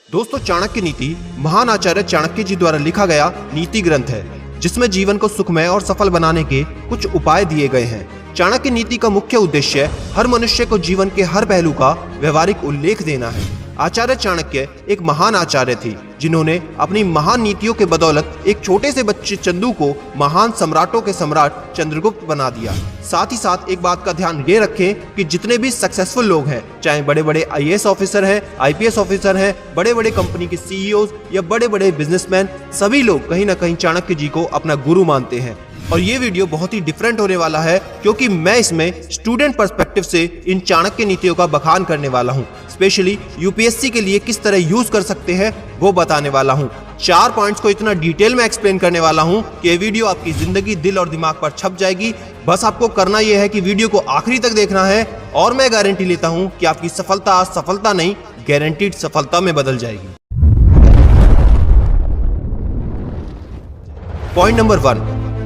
दोस्तों, चाणक्य नीति महान आचार्य चाणक्य जी द्वारा लिखा गया नीति ग्रंथ है, जिसमें जीवन को सुखमय और सफल बनाने के कुछ उपाय दिए गए हैं। चाणक्य नीति का मुख्य उद्देश्य हर मनुष्य को जीवन के हर पहलू का व्यवहारिक उल्लेख देना है। आचार्य चाणक्य एक महान आचार्य थे, जिन्होंने अपनी महान नीतियों के बदौलत एक छोटे से बच्चे चंदू को महान सम्राटों के सम्राट चंद्रगुप्त बना दिया। साथ ही साथ एक बात का ध्यान ये रखें कि जितने भी सक्सेसफुल लोग हैं, चाहे बड़े बड़े आईएएस ऑफिसर हैं, आईपीएस ऑफिसर हैं, बड़े बड़े कंपनी के सीईओज या बड़े बड़े बिजनेसमैन, सभी लोग कहीं ना कहीं चाणक्य जी को अपना गुरु मानते हैं। और ये वीडियो बहुत ही डिफरेंट होने वाला है, क्योंकि मैं इसमें स्टूडेंट पर्सपेक्टिव से इन चाणक्य नीतियों का बखान करने वाला हूँ। स्पेशली यूपीएससी के लिए किस तरह यूज कर सकते हैं वो बताने वाला हूँ। 4 पॉइंट्स को इतना डिटेल में एक्सप्लेन करने वाला हूँ कि ये वीडियो आपकी जिंदगी, दिल और दिमाग पर छप जाएगी। बस आपको करना यह है कि वीडियो को आखिरी तक देखना है, और मैं गारंटी लेता हूँ कि आपकी सफलता आज सफलता नहीं, गारंटीड सफलता में बदल जाएगी। पॉइंट नंबर 1,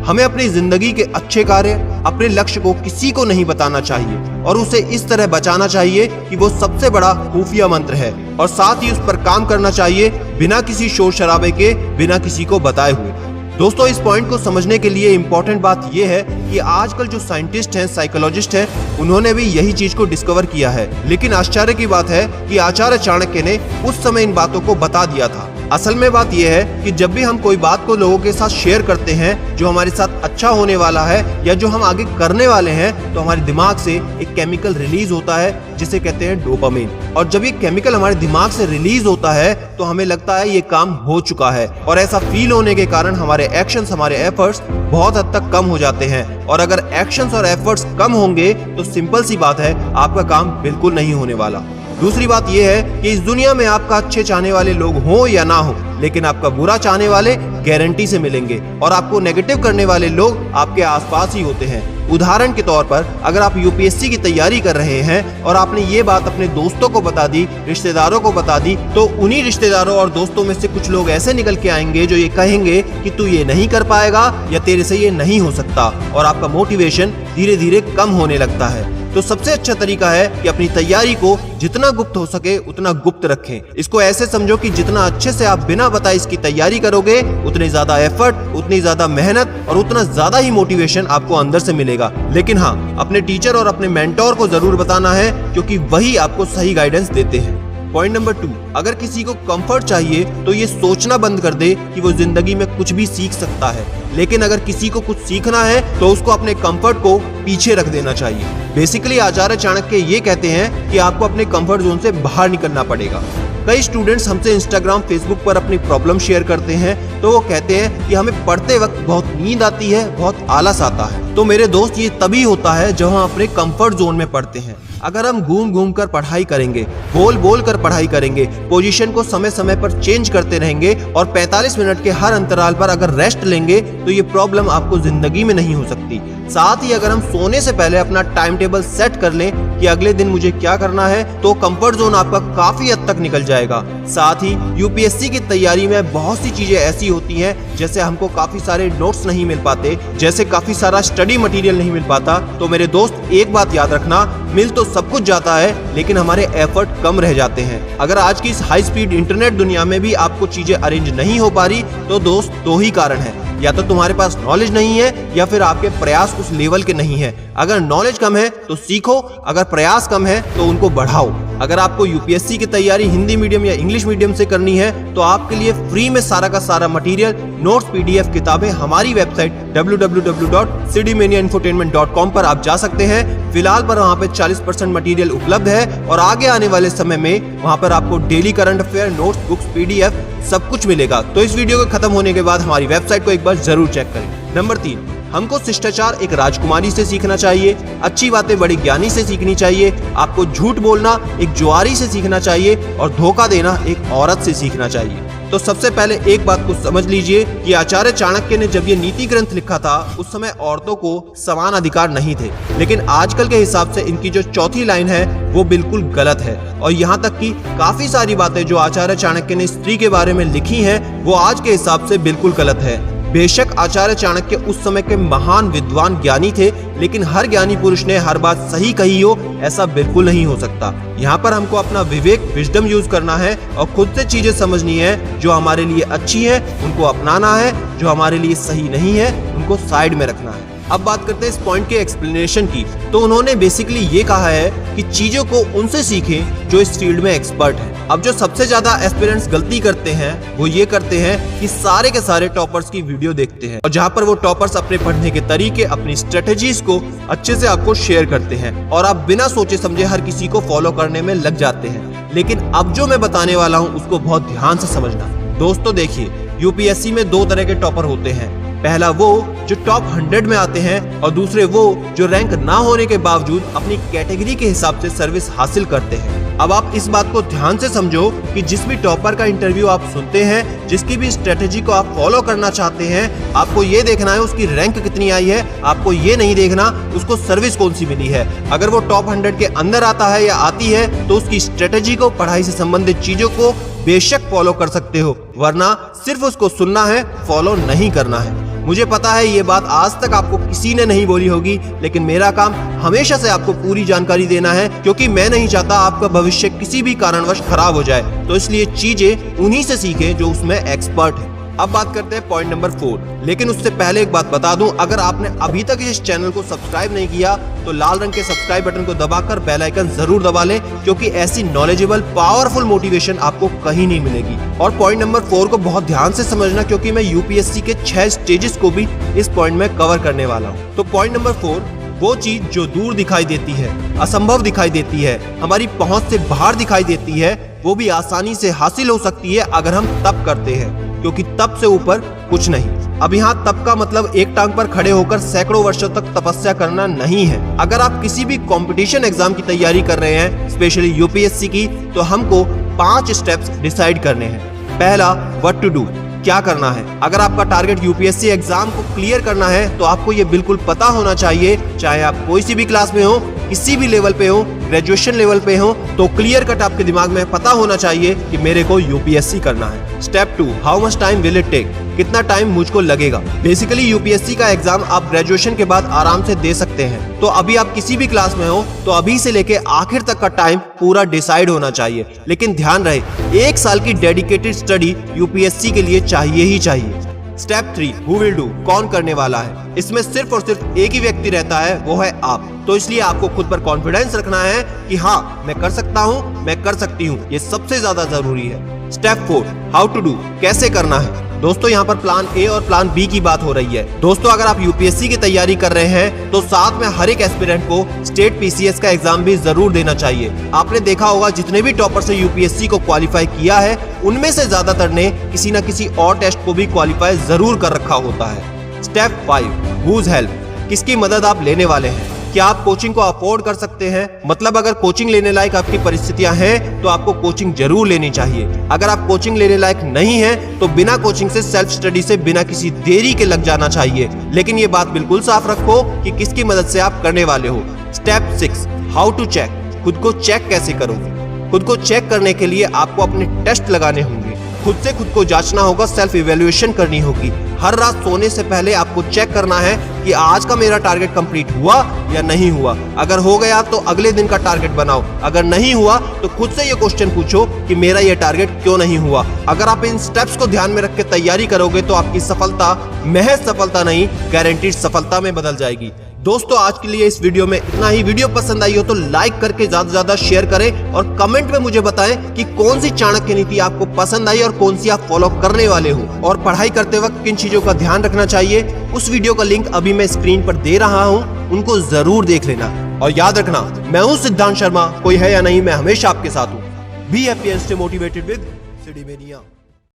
हमें अपनी जिंदगी के अच्छे कार्य, अपने लक्ष्य को किसी को नहीं बताना चाहिए और उसे इस तरह बचाना चाहिए कि वो सबसे बड़ा खुफिया मंत्र है, और साथ ही उस पर काम करना चाहिए बिना किसी शोर शराबे के, बिना किसी को बताए हुए। दोस्तों, इस पॉइंट को समझने के लिए इम्पोर्टेंट बात यह है कि आजकल जो साइंटिस्ट हैं, साइकोलॉजिस्ट हैं, उन्होंने भी यही चीज को डिस्कवर किया है। लेकिन आश्चर्य की बात है कि आचार्य चाणक्य ने उस समय इन बातों को बता दिया था। असल में बात यह है कि जब भी हम कोई बात को लोगों के साथ शेयर करते हैं जो हमारे साथ अच्छा होने वाला है या जो हम आगे करने वाले हैं, तो हमारे दिमाग से एक केमिकल रिलीज होता है जिसे कहते हैं डोपामिन। और जब ये केमिकल हमारे दिमाग से रिलीज होता है तो हमें लगता है ये काम हो चुका है, और ऐसा फील होने के कारण हमारे एक्शंस, हमारे एफर्ट्स बहुत हद तक कम हो जाते हैं। और अगर एक्शंस और एफर्ट्स कम होंगे तो सिंपल सी बात है, आपका काम बिल्कुल नहीं होने वाला। दूसरी बात यह है कि इस दुनिया में आपका अच्छे चाहने वाले लोग हों या ना हो, लेकिन आपका बुरा चाहने वाले गारंटी से मिलेंगे, और आपको नेगेटिव करने वाले लोग आपके आसपास ही होते हैं। उदाहरण के तौर पर, अगर आप यूपीएससी की तैयारी कर रहे हैं और आपने ये बात अपने दोस्तों को बता दी, रिश्तेदारों को बता दी, तो उन्हीं रिश्तेदारों और दोस्तों में से कुछ लोग ऐसे निकल के आएंगे जो ये कहेंगे कि तू ये नहीं कर पाएगा या तेरे से ये नहीं हो सकता, और आपका मोटिवेशन धीरे धीरे कम होने लगता है। तो सबसे अच्छा तरीका है कि अपनी तैयारी को जितना गुप्त हो सके उतना गुप्त रखें। इसको ऐसे समझो कि जितना अच्छे से आप बिना बताए इसकी तैयारी करोगे, उतनी ज्यादा एफर्ट, उतनी ज्यादा मेहनत और उतना ज्यादा ही मोटिवेशन आपको अंदर से मिलेगा। लेकिन हाँ, अपने टीचर और अपने मेंटोर को जरूर बताना है, क्योंकि वही आपको सही गाइडेंस देते हैं। पॉइंट नंबर 2, अगर किसी को कंफर्ट चाहिए तो ये सोचना बंद कर दे कि वो जिंदगी में कुछ भी सीख सकता है। लेकिन अगर किसी को कुछ सीखना है तो उसको अपने कंफर्ट को पीछे रख देना चाहिए। बेसिकली आचार्य चाणक्य ये कहते हैं कि आपको अपने कंफर्ट जोन से बाहर निकलना पड़ेगा। कई स्टूडेंट्स हमसे इंस्टाग्राम, फेसबुक पर अपनी प्रॉब्लम शेयर करते हैं, तो वो कहते हैं कि हमें पढ़ते वक्त बहुत नींद आती है, बहुत आलस आता है। तो मेरे दोस्त, ये तभी होता है जब हम अपने कंफर्ट जोन में पढ़ते हैं। अगर हम घूम घूम कर पढ़ाई करेंगे, बोल बोल कर पढ़ाई करेंगे, पोजीशन को समय समय पर चेंज करते रहेंगे और 45 मिनट के हर अंतराल पर अगर रेस्ट लेंगे, तो ये प्रॉब्लम आपको जिंदगी में नहीं हो सकती। साथ ही अगर हम सोने से पहले अपना टाइम टेबल सेट कर लें कि अगले दिन मुझे क्या करना है, तो कंफर्ट जोन आपका काफी हद तक निकल जाएगा। साथ ही यूपीएससी की तैयारी में बहुत सी चीजें ऐसी होती हैं, जैसे हमको काफी सारे नोट्स नहीं मिल पाते, जैसे काफी सारा स्टडी मटेरियल नहीं मिल पाता। तो मेरे दोस्त, एक बात याद रखना, मिल तो सब कुछ जाता है, लेकिन हमारे एफर्ट कम रह जाते हैं। अगर आज की इस हाई स्पीड इंटरनेट दुनिया में भी आपको चीजें अरेंज नहीं हो पा रही, तो दोस्त 2 ही कारण है, या तो तुम्हारे पास नॉलेज नहीं है या फिर आपके प्रयास उस लेवल के नहीं है। अगर नॉलेज कम है तो सीखो, अगर प्रयास कम है तो उनको बढ़ाओ। अगर आपको यूपीएससी की तैयारी हिंदी मीडियम या इंग्लिश मीडियम से करनी है, तो आपके लिए फ्री में सारा का सारा मटेरियल, नोट्स, पीडीएफ, किताबें हमारी वेबसाइट www.cdmaniainfotainment.com पर आप जा सकते हैं। फिलहाल पर वहाँ पे 40% मटेरियल उपलब्ध है, और आगे आने वाले समय में वहाँ पर आपको daily current affair, notes, books, PDF सब कुछ मिलेगा। तो इस वीडियो के खत्म होने के बाद हमारी वेबसाइट को एक बार जरूर चेक करें। नंबर 3, हमको शिष्टाचार एक राजकुमारी से सीखना चाहिए, अच्छी बातें बड़ी ज्ञानी से सीखनी चाहिए, आपको झूठ बोलना एक जुआरी से सीखना चाहिए, और धोखा देना एक औरत से सीखना चाहिए। तो सबसे पहले एक बात को समझ लीजिए कि आचार्य चाणक्य ने जब ये नीति ग्रंथ लिखा था, उस समय औरतों को समान अधिकार नहीं थे। लेकिन आजकल के हिसाब से इनकी जो चौथी लाइन है वो बिल्कुल गलत है, और यहाँ तक कि काफी सारी बातें जो आचार्य चाणक्य ने स्त्री के बारे में लिखी हैं, वो आज के हिसाब से बिल्कुल गलत है। बेशक आचार्य चाणक्य उस समय के महान विद्वान ज्ञानी थे, लेकिन हर ज्ञानी पुरुष ने हर बात सही कही हो ऐसा बिल्कुल नहीं हो सकता। यहाँ पर हमको अपना विवेक, विजडम यूज करना है और खुद से चीजें समझनी है। जो हमारे लिए अच्छी है उनको अपनाना है, जो हमारे लिए सही नहीं है उनको साइड में रखना है। अब बात करते हैं इस पॉइंट के एक्सप्लेनेशन की। तो उन्होंने बेसिकली ये कहा है कि चीजों को उनसे सीखें जो इस फील्ड में एक्सपर्ट हैं। अब जो सबसे ज्यादा एस्पिरेंट्स गलती करते हैं वो ये करते हैं कि सारे के सारे टॉपर्स की वीडियो देखते हैं और जहाँ पर वो टॉपर्स अपने पढ़ने के तरीके, अपनी स्ट्रेटेजीज को अच्छे से आपको शेयर करते हैं और आप बिना सोचे समझे हर किसी को फॉलो करने में लग जाते हैं। लेकिन अब जो मैं बताने वाला हूँ उसको बहुत ध्यान से समझना। दोस्तों देखिए, यूपीएससी में दो तरह के टॉपर होते हैं। पहला वो जो टॉप 100 में आते हैं और दूसरे वो जो रैंक ना होने के बावजूद अपनी कैटेगरी के हिसाब से सर्विस हासिल करते हैं। अब आप इस बात को ध्यान से समझो कि जिस भी टॉपर का इंटरव्यू आप सुनते हैं, जिसकी भी स्ट्रेटेजी को आप फॉलो करना चाहते हैं, आपको ये देखना है उसकी रैंक कितनी आई है, आपको ये नहीं देखना उसको सर्विस कौन सी मिली है। अगर वो टॉप 100 के अंदर आता है या आती है तो उसकी स्ट्रेटेजी को, पढ़ाई से संबंधित चीजों को बेशक फॉलो कर सकते हो, वरना सिर्फ उसको सुनना है, फॉलो नहीं करना है। मुझे पता है ये बात आज तक आपको किसी ने नहीं बोली होगी, लेकिन मेरा काम हमेशा से आपको पूरी जानकारी देना है, क्योंकि मैं नहीं चाहता आपका भविष्य किसी भी कारणवश खराब हो जाए। तो इसलिए चीजें उन्हीं से सीखें जो उसमें एक्सपर्ट है। अब बात करते हैं पॉइंट नंबर 4। लेकिन उससे पहले एक बात बता दूं, अगर आपने अभी तक इस चैनल को सब्सक्राइब नहीं किया तो लाल रंग के सब्सक्राइब बटन को दबाकर बेल आइकन जरूर दबा लें, क्योंकि ऐसी नॉलेजेबल, पावरफुल मोटिवेशन आपको कहीं नहीं मिलेगी। और पॉइंट नंबर 4 को बहुत ध्यान से समझना, क्योंकि मैं यूपीएससी के 6 स्टेजेस को भी इस पॉइंट में कवर करने वाला हूँ। तो पॉइंट नंबर 4, वो चीज जो दूर दिखाई देती है, असंभव दिखाई देती है, हमारी पहुंच से बाहर दिखाई देती है, वो भी आसानी से हासिल हो सकती है अगर हम तप करते हैं, क्योंकि तप से ऊपर कुछ नहीं। अब यहाँ तप का मतलब एक टांग पर खड़े होकर सैकड़ों वर्षों तक तपस्या करना नहीं है। अगर आप किसी भी कंपटीशन एग्जाम की तैयारी कर रहे हैं, स्पेशली यूपीएससी की, तो हमको 5 स्टेप्स डिसाइड करने हैं। पहला, व्हाट टू डू, क्या करना है। अगर आपका टारगेट यूपीएससी एग्जाम को क्लियर करना है तो आपको ये बिल्कुल पता होना चाहिए, चाहे आप कोई सी भी क्लास में हो, किसी भी लेवल पे हो, ग्रेजुएशन लेवल पे हो, तो क्लियर कट आपके दिमाग में पता होना चाहिए कि मेरे को यूपीएससी करना है। Step 2, how much time will it take, कितना टाइम मुझको लगेगा। बेसिकली यूपीएससी का एग्जाम आप ग्रेजुएशन के बाद आराम से दे सकते हैं, तो अभी आप किसी भी क्लास में हो तो अभी से लेके आखिर तक का टाइम पूरा डिसाइड होना चाहिए। लेकिन ध्यान रहे, 1 साल की डेडिकेटेड स्टडी यूपीएससी के लिए चाहिए ही चाहिए। स्टेप 3, हु विल डू, कौन करने वाला है। इसमें सिर्फ और सिर्फ एक ही व्यक्ति रहता है, वो है आप। तो इसलिए आपको खुद पर कॉन्फिडेंस रखना है कि हाँ, मैं कर सकता हूँ, मैं कर सकती हूँ, ये सबसे ज्यादा जरूरी है। स्टेप 4, हाउ टू डू, कैसे करना है। दोस्तों यहाँ पर प्लान ए और प्लान बी की बात हो रही है। दोस्तों अगर आप यूपीएससी की तैयारी कर रहे हैं तो साथ में हर एक एस्पिरेंट को स्टेट पीसीएस का एग्जाम भी जरूर देना चाहिए। आपने देखा होगा जितने भी टॉपर्स ने यूपीएससी को क्वालिफाई किया है, उनमें से ज्यादातर ने किसी न किसी और टेस्ट को भी क्वालिफाई जरूर कर रखा होता है। स्टेप 5, हुज हेल्प, किसकी मदद आप लेने वाले हैं। क्या आप कोचिंग को अफोर्ड कर सकते हैं। मतलब अगर कोचिंग लेने लायक आपकी परिस्थितियां हैं तो आपको कोचिंग जरूर लेनी चाहिए। अगर आप कोचिंग लेने लायक नहीं है तो बिना कोचिंग से, सेल्फ स्टडी से, बिना किसी देरी के लग जाना चाहिए। लेकिन ये बात बिल्कुल साफ रखो कि किसकी मदद से आप करने वाले हो। स्टेप 6, हाउ टू चेक, खुद को चेक कैसे करोगे। खुद को चेक करने के लिए आपको अपने टेस्ट लगाने होंगे, खुद से खुद को जांचना होगा, सेल्फ इवैल्यूएशन करनी होगी। हर रात सोने से पहले आपको चेक करना है कि आज का मेरा टारगेट कंप्लीट हुआ या नहीं हुआ। अगर हो गया तो अगले दिन का टारगेट बनाओ, अगर नहीं हुआ तो खुद से ये क्वेश्चन पूछो कि मेरा ये टारगेट क्यों नहीं हुआ। अगर आप इन स्टेप्स को ध्यान में रख के तैयारी करोगे तो आपकी सफलता महज सफलता नहीं, गारंटीड सफलता में बदल जाएगी। दोस्तों आज के लिए इस वीडियो में इतना ही। वीडियो पसंद आई हो तो लाइक करके ज्यादा से ज्यादा शेयर करें और कमेंट में मुझे बताएं कि कौन सी चाणक्य नीति आपको पसंद आई और कौन सी आप फॉलो करने वाले हो, और पढ़ाई करते वक्त किन चीजों का ध्यान रखना चाहिए। उस वीडियो का लिंक अभी मैं स्क्रीन पर दे रहा हूं, उनको जरूर देख लेना। और याद रखना, मैं हूं सिद्धांत शर्मा, कोई है या नहीं, मैं हमेशा आपके साथ हूं। Be happy and stay motivated with CD mania.